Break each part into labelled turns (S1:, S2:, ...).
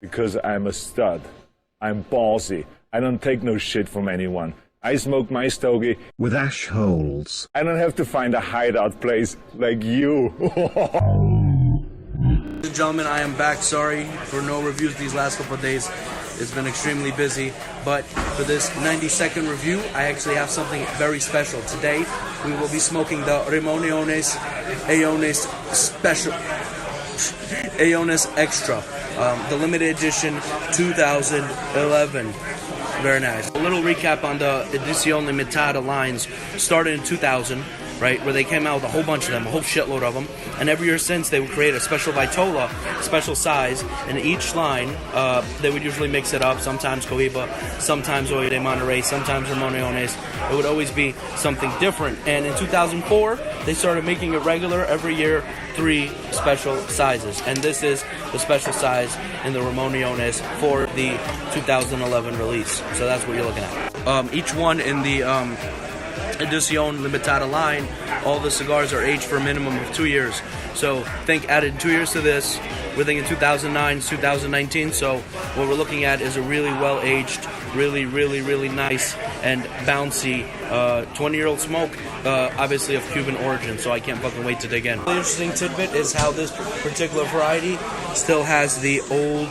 S1: Because I'm a stud. I'm ballsy. I don't take no shit from anyone. I smoke my stogie
S2: with AshHoles.
S1: I don't have to find a hideout place like you.
S3: Ladies and gentlemen, I am back. Sorry for no reviews these last couple of days. It's been extremely busy, but for this 90-second review, I actually have something very special. Today, we will be smoking the Ramon Allones Special, Allones Extra, the limited edition 2011. Very nice. A little recap on the Edición Limitada lines. Started in 2000, right, where they came out with a whole bunch of them, a whole shitload of them. And every year since, they would create a special Vitola, special size. And each line, they would usually mix it up. Sometimes Cohiba, sometimes Oye de Monterrey, sometimes Ramon Allones. It would always be something different. And in 2004, they started making it regular every year, 3 special sizes. And this is the special size in the Ramon Allones for the 2011 release. So that's what you're looking at. Each one in the Edición Limitada line, all the cigars are aged for a minimum of 2 years. So think added 2 years to this, we're thinking 2009, 2019. So what we're looking at is a really well-aged, really nice and bouncy 20-year-old smoke, obviously of Cuban origin, so I can't fucking wait to dig in. The interesting tidbit is how this particular variety still has the old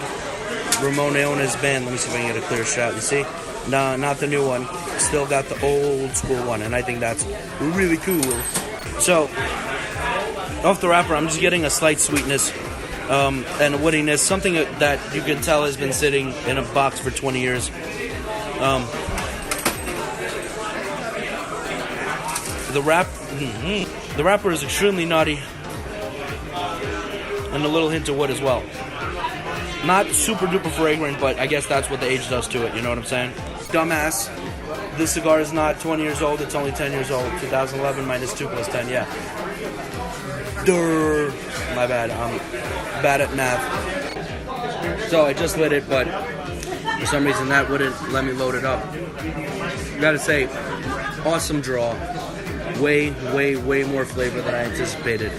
S3: Ramon Allones band. Let me see if I can get a clear shot. You see? Nah, not the new one. Still got the old school one, and I think that's really cool. So, off the wrapper, I'm just getting a slight sweetness and a woodiness, something that you can tell has been sitting in a box for 20 years. The wrapper is extremely nutty, and a little hint of wood as well. Not super duper fragrant, but I guess that's what the age does to it, you know what I'm saying? Dumbass, this cigar is not 20 years old, it's only 10 years old. 2011 minus 2 plus 10, yeah. Durr. My bad, I'm bad at math. So I just lit it, but for some reason that wouldn't let me load it up. Gotta say, awesome draw. Way more flavor than I anticipated.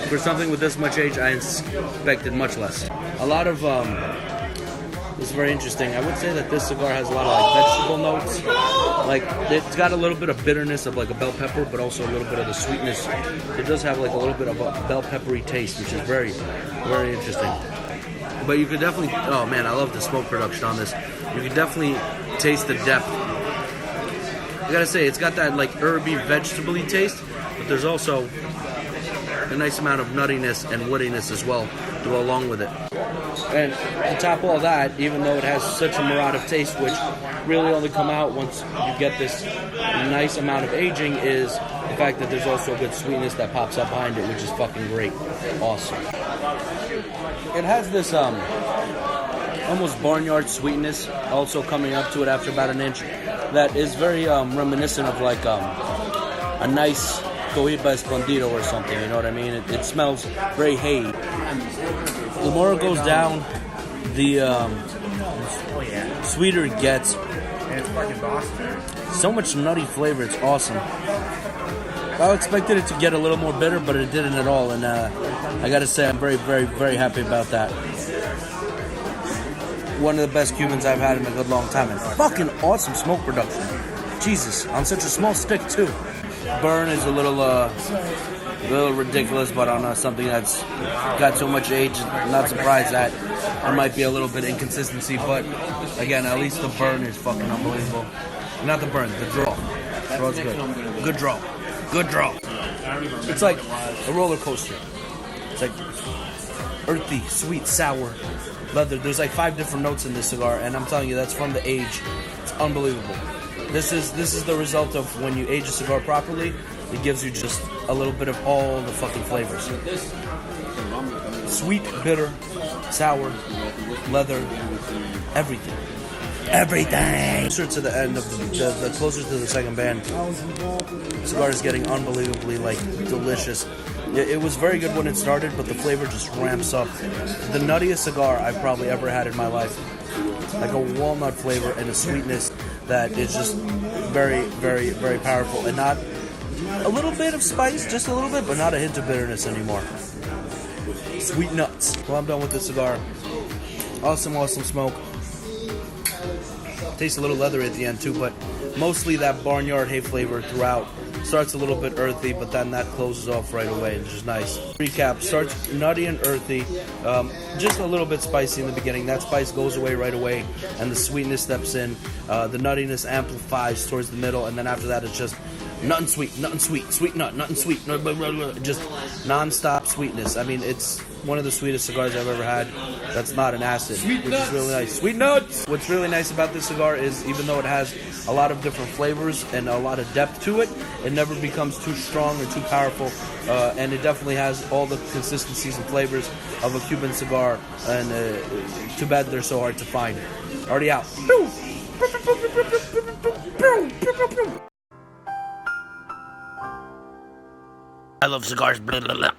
S3: For something with this much age, I expected much less. A lot of, it's very interesting. I would say that this cigar has a lot of like vegetable notes. Like, it's got a little bit of bitterness of like a bell pepper, but also a little bit of the sweetness. It does have like a little bit of a bell peppery taste, which is very interesting. But you could definitely, oh man, I love the smoke production on this. You can definitely taste the depth. I gotta say, it's got that like herby, vegetable-y taste, but there's also a nice amount of nuttiness and woodiness as well to go along with it. And to top all that, even though it has such a marauding taste, which really only come out once you get this nice amount of aging, is the fact that there's also a good sweetness that pops up behind it, which is fucking great. Awesome. It has this almost barnyard sweetness also coming up to it after about an inch that is very reminiscent of like a nice Cohiba Escondido or something, you know what I mean? It smells very hay. The more it goes down, the sweeter it gets. So much nutty flavor, it's awesome. I expected it to get a little more bitter, but it didn't at all, and I gotta say I'm very happy about that. One of the best Cubans I've had in a good long time, and fucking awesome smoke production. Jesus, on such a small stick too. Burn is a little ridiculous, but on something that's got so much age, I'm not surprised that there might be a little bit of inconsistency, but again, at least the burn is fucking unbelievable. Not the burn, the draw. Draw's good. Good draw. Good draw. It's like a roller coaster. It's like earthy, sweet, sour, leather. There's like 5 different notes in this cigar, and I'm telling you, that's from the age. It's unbelievable. This is the result of when you age a cigar properly. It gives you just a little bit of all the fucking flavors. Sweet, bitter, sour, leather, everything. Everything! Closer to the end of the closer to the second band, the cigar is getting unbelievably like delicious. It was very good when it started, but the flavor just ramps up. The nuttiest cigar I've probably ever had in my life. Like a walnut flavor and a sweetness that is just very powerful, and not a little bit of spice, just a little bit, but not a hint of bitterness anymore. Sweet nuts. Well, I'm done with this cigar. Awesome, awesome smoke. Tastes a little leathery at the end too, but mostly that barnyard hay flavor throughout. Starts a little bit earthy, but then that closes off right away, which is nice. Recap, starts nutty and earthy, just a little bit spicy in the beginning. That spice goes away right away, and the sweetness steps in. The nuttiness amplifies towards the middle, and then after that it's just nothing sweet, sweet nut, nothing sweet, just non-stop sweetness. I mean, it's one of the sweetest cigars I've ever had that's not an acid, which is really nice. Sweet nuts! What's really nice about this cigar is even though it has a lot of different flavors and a lot of depth to it, it never becomes too strong or too powerful, and it definitely has all the consistencies and flavors of a Cuban cigar, and too bad they're so hard to find. Already out.
S4: I love cigars. Blah, blah, blah.